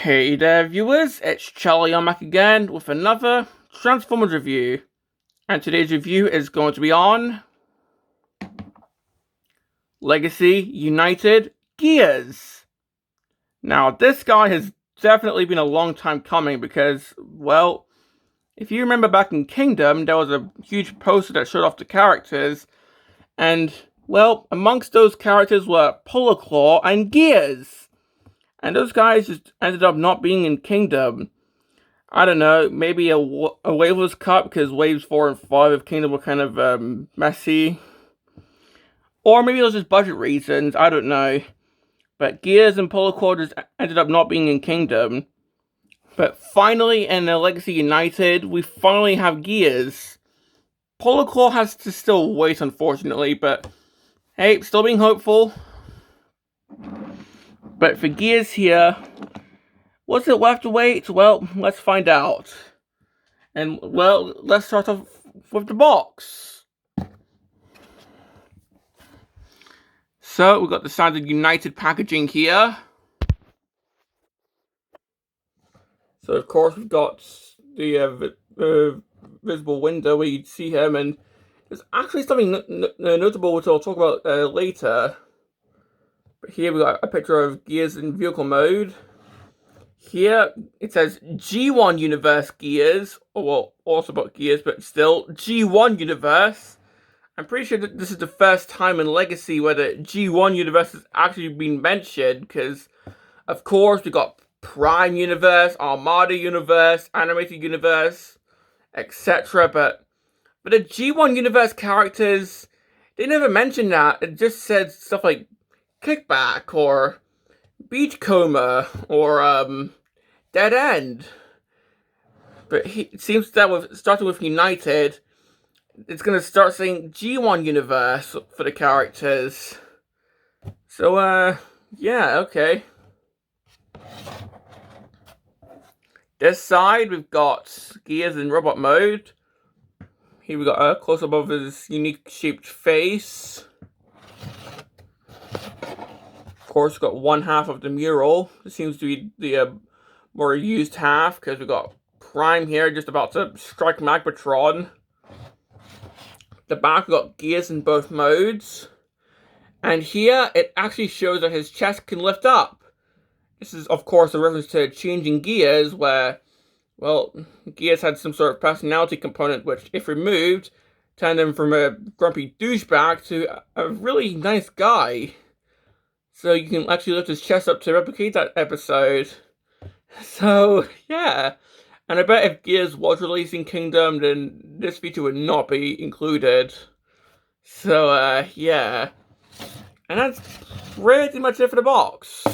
Hey there viewers, it's Charlie. I'm back again with another Transformers review. And today's review is going to be on Legacy United Gears. Now this guy has definitely been a long time coming because, well, if you remember back in Kingdom, there was a huge poster that showed off the characters. And, well, amongst those characters were Polar Claw and Gears. And those guys just ended up not being in Kingdom. I don't know, maybe a wave was cut because waves 4 and 5 of Kingdom were kind of messy. Or maybe it was just budget reasons, I don't know. But Gears and Polar Claw just ended up not being in Kingdom. But finally, in the Legacy United, we finally have Gears. Polar Claw has to still wait, unfortunately, but hey, still being hopeful. But for Gears here, what's it left to wait? Well, let's find out. And, well, let's start off with the box. So, we've got the standard United packaging here. So, of course, we've got the visible window where you'd see him, and there's actually something notable which I'll talk about later. But here we've got a picture of Gears in vehicle mode. Here, it says G1 Universe Gears, well, also about Gears, but still, G1 Universe. I'm pretty sure that this is the first time in Legacy where the G1 Universe has actually been mentioned, because, of course, we got Prime Universe, Armada Universe, Animated Universe, etc., but the G1 Universe characters, they never mentioned that. It just said stuff like Kickback, or Beachcomber, or Dead End. But it seems that starting with United, it's going to start saying G1 Universe for the characters. So, yeah, okay. This side, we've got Gears in robot mode. Here we got a close-up of his unique shaped face. Of course, we've got one half of the mural. This seems to be the more used half, because we've got Prime here just about to strike Magmatron. The back, we've got Gears in both modes. And here, it actually shows that his chest can lift up. This is, of course, a reference to Changing Gears, where, well, Gears had some sort of personality component, which, if removed, turned him from a grumpy douchebag to a really nice guy. So you can actually lift his chest up to replicate that episode. So, yeah. And I bet if Gears was released in Kingdom, then this feature would not be included. So, yeah. And that's pretty much it for the box.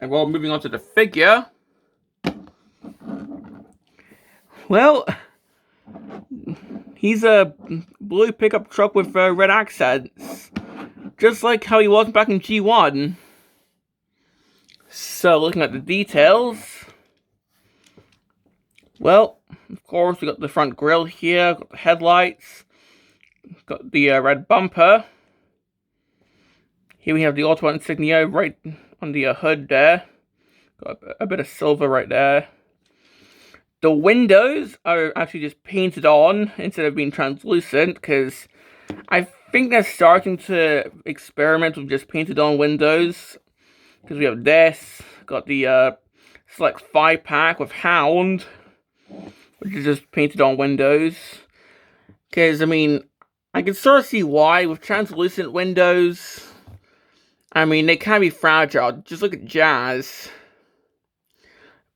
And well, moving on to the figure. Well, he's a blue pickup truck with red accents. Just like how he was back in G1. So, looking at the details. Well, of course, we got the front grille here, got the headlights, got the red bumper. Here we have the Autobot insignia right on the hood there. Got a bit of silver right there. The windows are actually just painted on instead of being translucent, because I think they're starting to experiment with just painted on windows. Because we have this, got the Select 5-pack with Hound, which is just painted on windows. Because, I mean, I can sort of see why with translucent windows. I mean, they can be fragile. Just look at Jazz.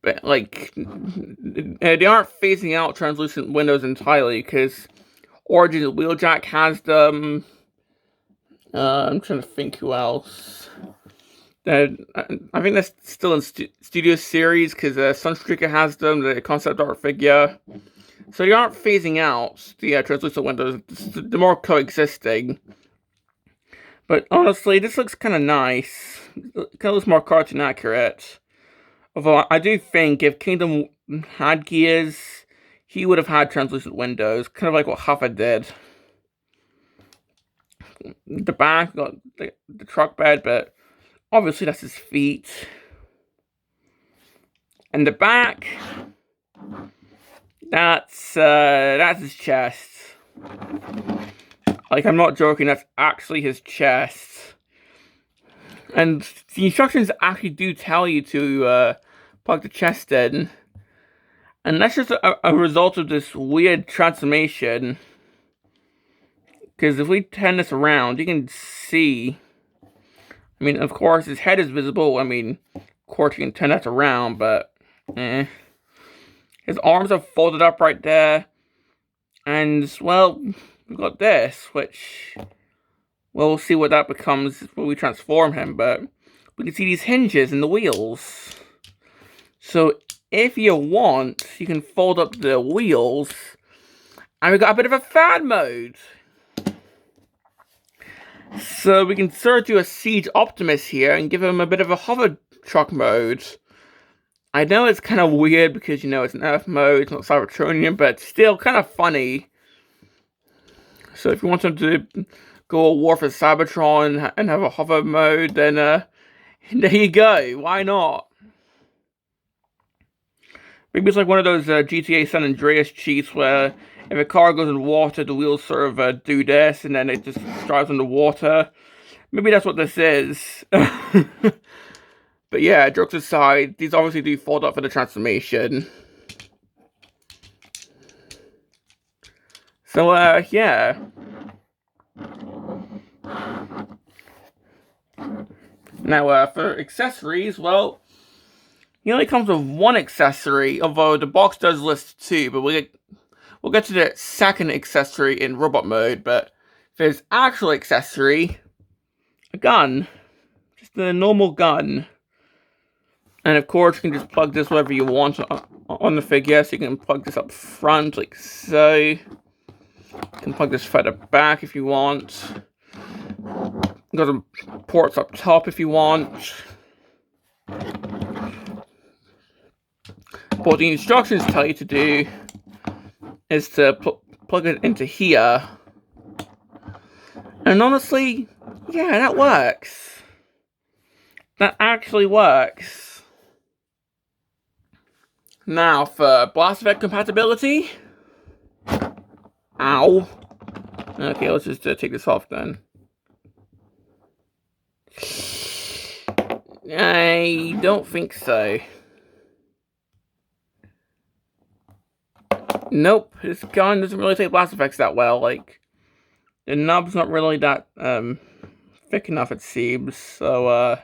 But, like, they aren't phasing out translucent windows entirely, because Origins Wheeljack has them. I'm trying to think who else. I think that's still in Studio Series, because Sunstreaker has them, the concept art figure. So they aren't phasing out the translucent windows, they're more coexisting. But honestly, this looks kind of nice. It kind of looks more cartoon accurate. Although I do think if Kingdom had Gears, he would have had translucent windows, kind of like what Huffa did. the back, got the truck bed, but obviously that's his feet. And the back, that's his chest. Like, I'm not joking, that's actually his chest. And the instructions actually do tell you to plug the chest in. And that's just a result of this weird transformation. Because if we turn this around, you can see... I mean, of course, his head is visible. I mean, of course, you can turn that around, but... His arms are folded up right there. And, well, we've got this, which... we'll see what that becomes when we transform him, but... we can see these hinges in the wheels. So, if you want, you can fold up the wheels. And we've got a bit of a fan mode. So, we can sort of do a Siege Optimus here and give him a bit of a hover truck mode. I know it's kind of weird because, you know, it's an Earth mode, it's not Cybertronian, but still kind of funny. So, if you want him to go a war for Cybertron and have a hover mode, then there you go. Why not? Maybe it's like one of those GTA San Andreas cheats where if a car goes in water, the wheels sort of do this, and then it just drives on the water. Maybe that's what this is. But yeah, jokes aside, these obviously do fold up for the transformation. So, yeah. Now, for accessories, well, he only comes with one accessory, although the box does list two, but we'll get to the second accessory in robot mode. But for his actual accessory, a gun. Just a normal gun. And of course, you can just plug this wherever you want on the figure. So you can plug this up front, like so. You can plug this further back if you want. You got some ports up top if you want. What the instructions tell you to do is to plug it into here. And honestly, yeah, that works. That actually works. Now, for blast effect compatibility. Ow. Okay, let's just take this off then. I don't think so. Nope, this gun doesn't really take blast effects that well. Like, the knob's not really that thick enough, it seems. So,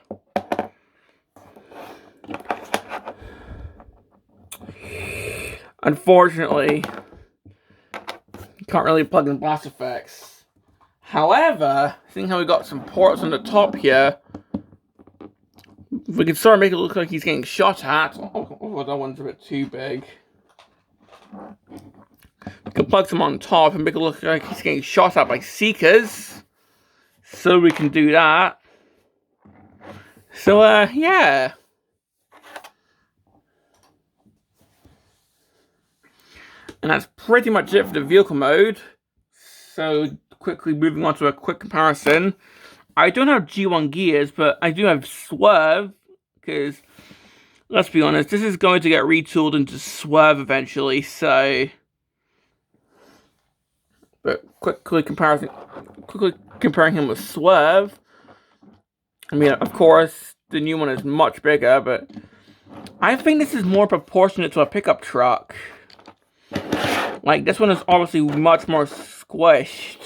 unfortunately, you can't really plug in blast effects. However, seeing how we got some ports on the top here, we can sort of make it look like he's getting shot at. Oh, that one's a bit too big. We can plug some on top and make it look like he's getting shot at by Seekers. So we can do that. So, yeah. And that's pretty much it for the vehicle mode. So, quickly moving on to a quick comparison. I don't have G1 gears, but I do have Swerve. Because, let's be honest, this is going to get retooled into Swerve eventually, so... But quickly comparing him with Swerve. I mean, of course, the new one is much bigger, but... I think this is more proportionate to a pickup truck. Like, this one is obviously much more squished.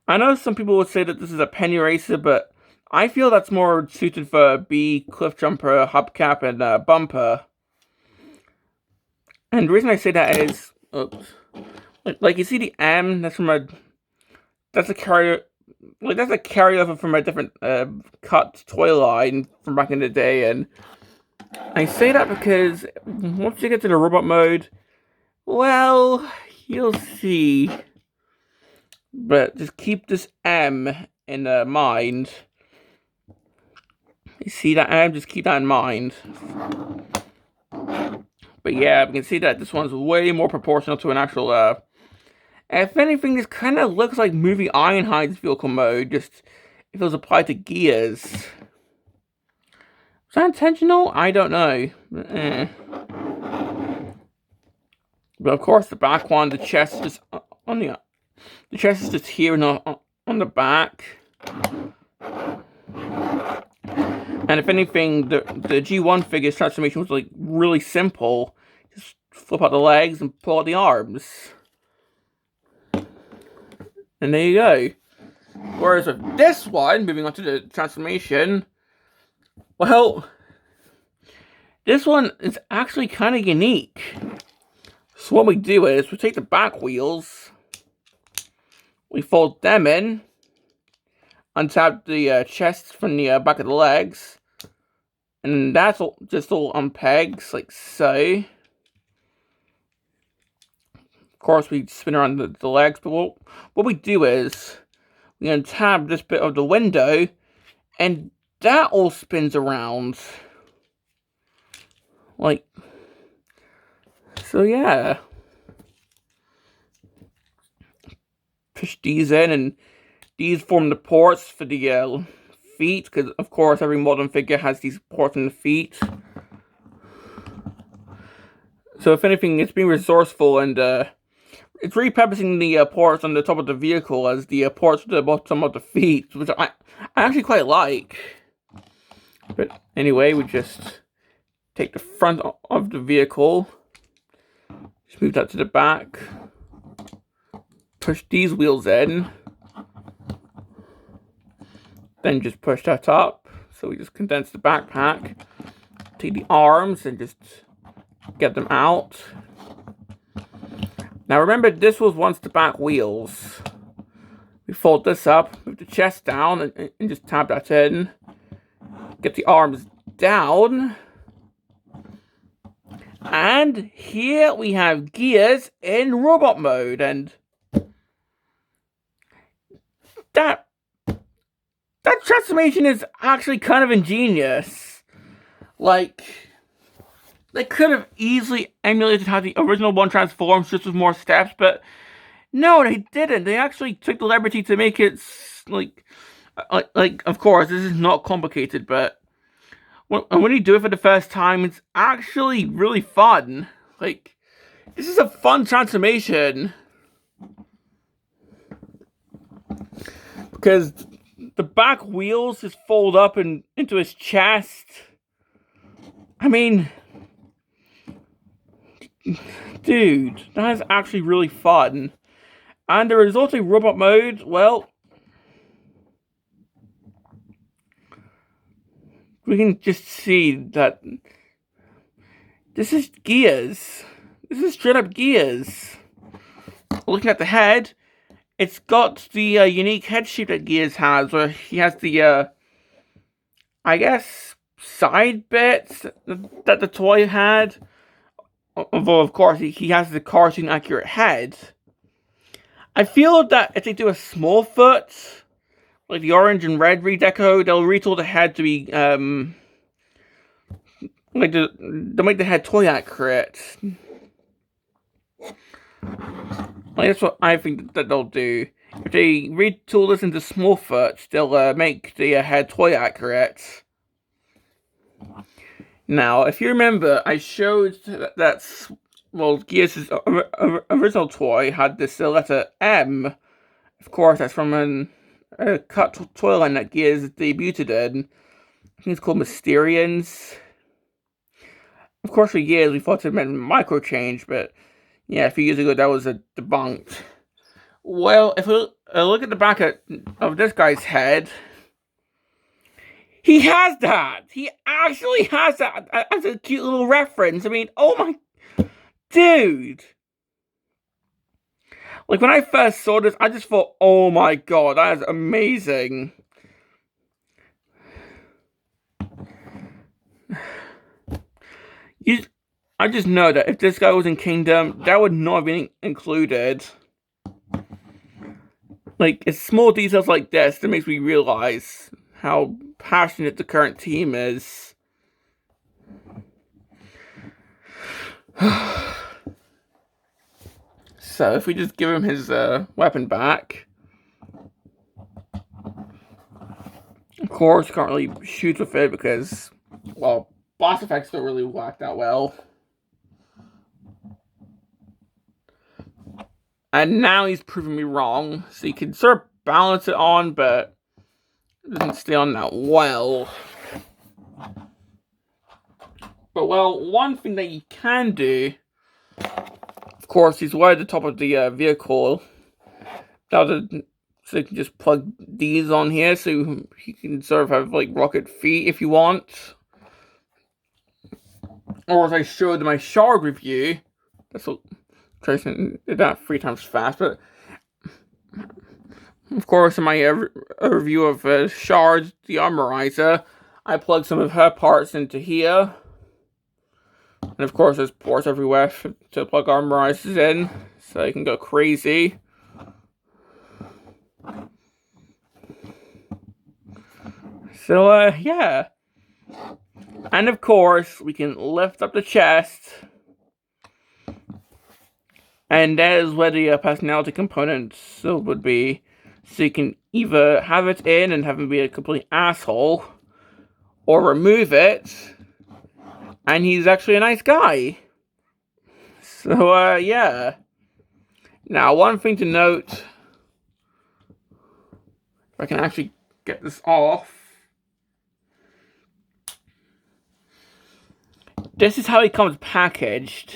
I know some people would say that this is a penny racer, but... I feel that's more suited for B, cliff jumper, hubcap, and bumper. And the reason I say that is, oops, like you see the M, that's a carryover from a different cut toy line from back in the day. And I say that because once you get to the robot mode, well, you'll see. But just keep this M in mind. You see that? And just keep that in mind. But yeah, we can see that this one's way more proportional to an actual And if anything, this kind of looks like movie Ironhide's vehicle mode, just if it was applied to gears. Is that intentional? I don't know. But of course, the back one, the chest is just on the chest is just here and on the back. And if anything, the G1 figure's transformation was like really simple. Just flip out the legs and pull out the arms. And there you go. Whereas with this one, moving on to the transformation, well, this one is actually kind of unique. So what we do is, we take the back wheels, we fold them in, untap the chest from the back of the legs, and that's all, just all on pegs, like so. Of course, we spin around the legs, but what we do is, we untap this bit of the window, and that all spins around. Like, so yeah. Push these in, and these form the ports for the feet, because of course every modern figure has these ports in the feet. So if anything, it's being resourceful, and it's repurposing the ports on the top of the vehicle as the ports to the bottom of the feet, which I actually quite like. But anyway, we just take the front of the vehicle, just move that to the back, push these wheels in, then just push that up. So we just condense the backpack, take the arms and just get them out. Now remember, this was once the back wheels. We fold this up, move the chest down, and just tap that in. Get the arms down. And here we have gears in robot mode, and that transformation is actually kind of ingenious. Like, they could have easily emulated how the original one transforms, just with more steps, but no, they didn't. They actually took the liberty to make it, like, of course, this is not complicated, but when you do it for the first time, it's actually really fun. Like, this is a fun transformation. Because the back wheels just fold up into his chest. I mean, dude, that is actually really fun. And the resulting robot mode, well, we can just see that this is gears. This is straight up gears. Looking at the head, it's got the unique head shape that Gears has, where he has the, I guess, side bits that the toy had. Although, of course, he has the cartoon-accurate head. I feel that if they do a small foot, like the orange and red redeco, they'll retool the head to be, like, they'll make the head toy-accurate. Like, that's what I think that they'll do. If they retool this into small foot, they'll make the head toy accurate. Now, if you remember, I showed that, well, Gears' original toy had this letter M. Of course, that's from a cut toy line that Gears debuted in. I think it's called Mysterians. Of course, for years we thought it meant microchange, but yeah, a few years ago that was debunked. Well, if we look at the back of this guy's head, he has that! He actually has that as a cute little reference. I mean, oh my... Dude! Like, when I first saw this, I just thought, oh my god, that is amazing. I just know that if this guy was in Kingdom, that would not have been included. Like, it's small details like this that makes me realize how passionate the current team is. So if we just give him his weapon back, of course, can't really shoot with it because, well, boss effects don't really work that well. And now he's proving me wrong, so you can sort of balance it on, but it doesn't stay on that well. But, well, one thing that you can do, of course, he's right at the top of the vehicle. So you can just plug these on here, so you can sort of have, like, rocket feet if you want. Or as I showed in my shard review, that's what Tracy did that 3 times fast, but of course in my review of Shard, the armorizer, I plugged some of her parts into here. And of course there's ports everywhere to plug armorizers in, so you can go crazy. So yeah. And of course we can lift up the chest. And that is where the personality components would be. So you can either have it in and have him be a complete asshole, or remove it, and he's actually a nice guy. So, yeah. Now, one thing to note, if I can actually get this off. This is how he comes packaged.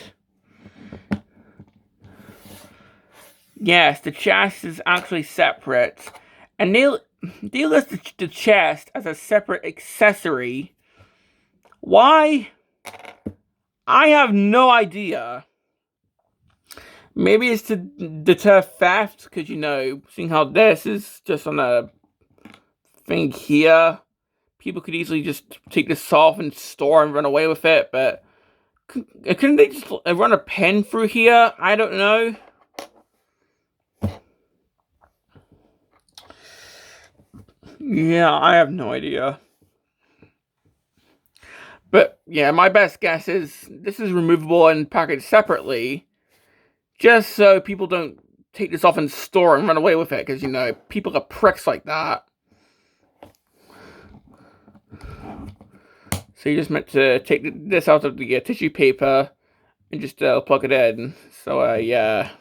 Yes, the chest is actually separate. And they list the chest as a separate accessory. Why? I have no idea. Maybe it's to deter theft, because, you know, seeing how this is just on a thing here, people could easily just take this off and store and run away with it, but couldn't they just run a pen through here? I don't know. Yeah, I have no idea. But, yeah, my best guess is this is removable and packaged separately, just so people don't take this off in store and run away with it, because, you know, people are pricks like that. So you just meant to take this out of the tissue paper and just plug it in. So, yeah.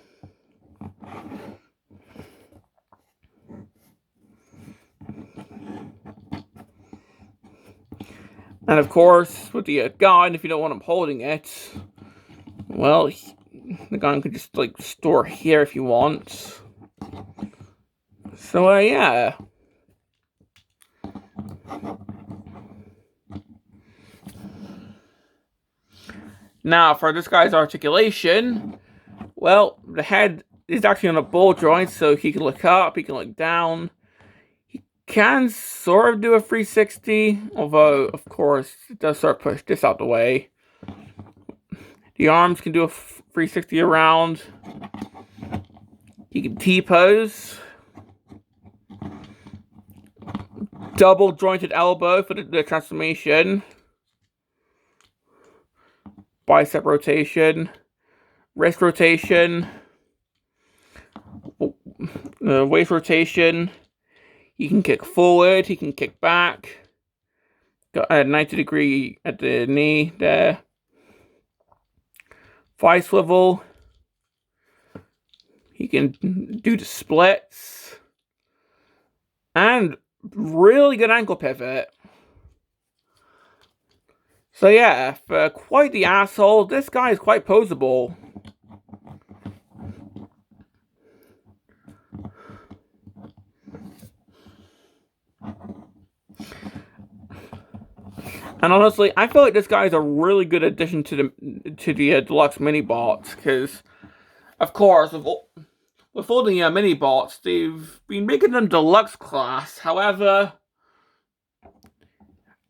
And of course, with the gun, if you don't want him holding it, well, the gun could just, like, store here if you want. So, yeah. Now, for this guy's articulation, well, the head is actually on a ball joint, so he can look up, he can look down. He can sort of do a 360, although, of course, it does sort of push this out the way. The arms can do a 360 around. He can T-pose. Double jointed elbow for the transformation. Bicep rotation. Wrist rotation. Waist rotation. He can kick forward. He can kick back. Got a 90 degree at the knee there. Thigh swivel. He can do the splits. And really good ankle pivot. So yeah, for quite the asshole, this guy is quite poseable. And honestly, I feel like this guy is a really good addition to the deluxe mini bots, because, of course, with all the mini bots, they've been making them deluxe class. However,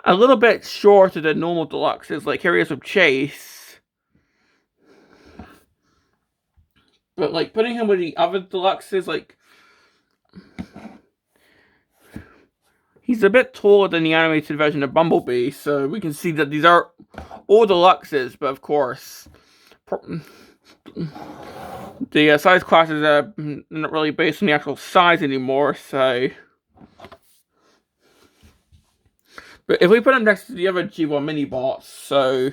a little bit shorter than normal deluxes, like Heroes of Chase. But, like, putting him with the other deluxes, like, he's a bit taller than the animated version of Bumblebee, so we can see that these are all deluxes, but of course, the size classes are not really based on the actual size anymore, so... But if we put them next to the other G1 mini bots, so...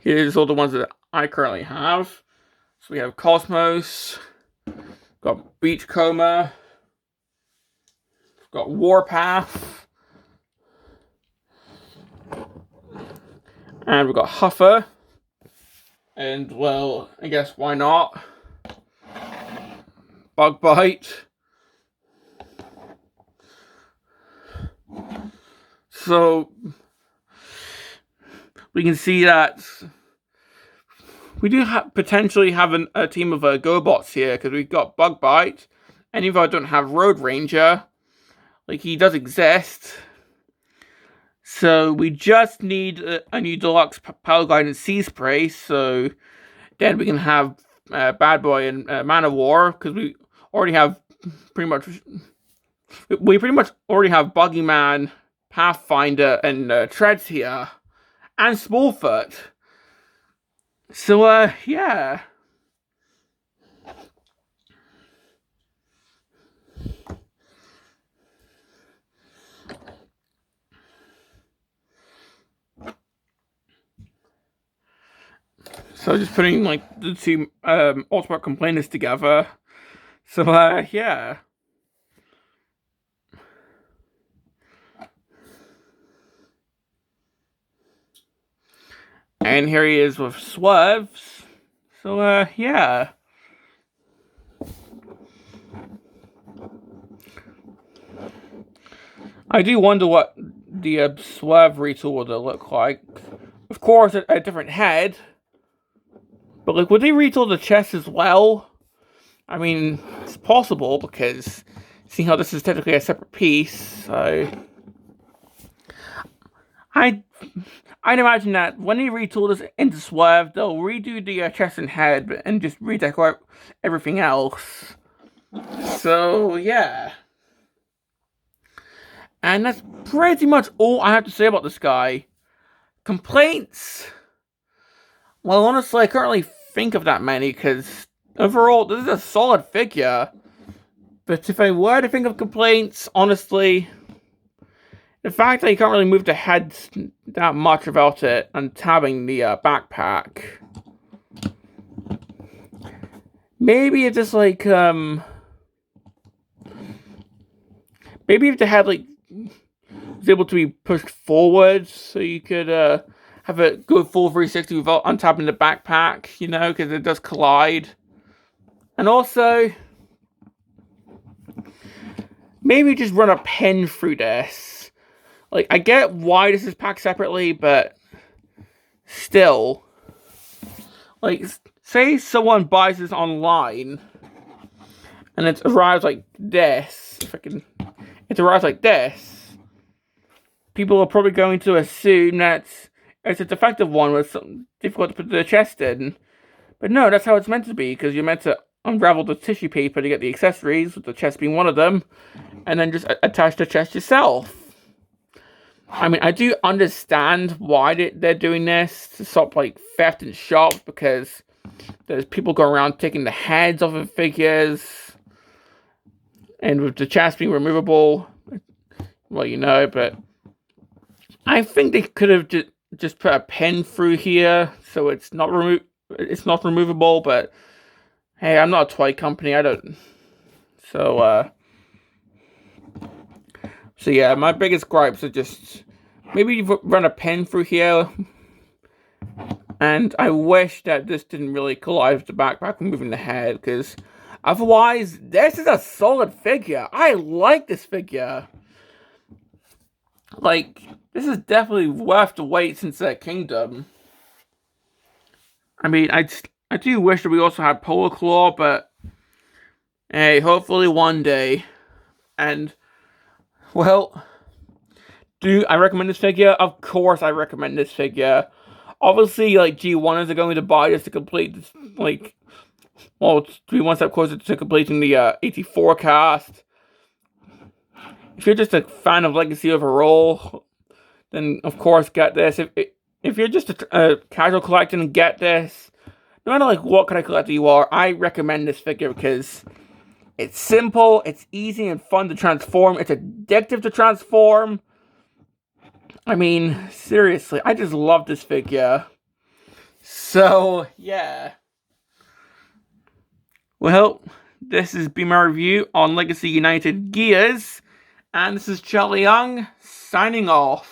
Here's all the ones that I currently have. So we have Cosmos, got Beachcomber, got Warpath, and we've got Huffer, and well, I guess why not? Bugbite. So we can see that we do potentially have a team of GoBots here, because we've got Bugbite, and even though I don't have Road Ranger, like, he does exist. So we just need a new deluxe Power Glide and Sea Spray, so then we can have Bad Boy and Man of War, because we already have pretty much already have Buggyman, Pathfinder, and Treads here, and Smallfoot. So, yeah. So just putting, like, the two Ultimate Complainers together. So, yeah. And here he is with Swerves. So, yeah. I do wonder what the Swerve retool would look like. Of course, a different head. But, like, would they retool the chest as well? I mean, it's possible, because seeing how this is technically a separate piece, so... I'd imagine that when they retool this into Swerve, they'll redo the chest and head and just redecorate everything else. So, yeah. And that's pretty much all I have to say about this guy. Complaints? Well, honestly, I can't really think of that many, because overall, this is a solid figure. But if I were to think of complaints, honestly... The fact that you can't really move the head that much without it untabbing the backpack. Maybe it's just like, maybe if the head, like, was able to be pushed forward, so you could, have it go full 360 without untabbing the backpack, you know, because it does collide. And also, maybe just run a pen through this. Like, I get why this is packed separately, but still. Like, say someone buys this online, and it arrives like this. It arrives like this. People are probably going to assume that it's a defective one with something difficult to put the chest in. But no, that's how it's meant to be, because you're meant to unravel the tissue paper to get the accessories, with the chest being one of them, and then just attach the chest yourself. I mean, I do understand why they're doing this, to stop, like, theft in shops, because there's people going around taking the heads off of figures, and with the chest being removable, well, you know, but I think they could have just put a pen through here, so it's not removable, but hey, I'm not a toy company, I don't, so yeah, my biggest gripes are just, maybe you run a pen through here, and I wish that this didn't really collide with the backpack when moving the head, because otherwise, this is a solid figure. I like this figure. Like, this is definitely worth the wait since Kingdom. I mean, I do wish that we also had Polar Claw, but hey, hopefully one day. And well, do I recommend this figure? Of course I recommend this figure. Obviously, like, G1ers are going to buy this to complete this, like, well, to be one step closer to completing the 84 cast. If you're just a fan of Legacy overall, then of course get this. If you're just a casual collector and get this, no matter like what kind of collector you are, I recommend this figure because it's simple, it's easy and fun to transform, it's addictive to transform. I mean, seriously, I just love this figure. So, yeah. Well, this has been my review on Legacy United Gears, and this is Charlie Young, signing off.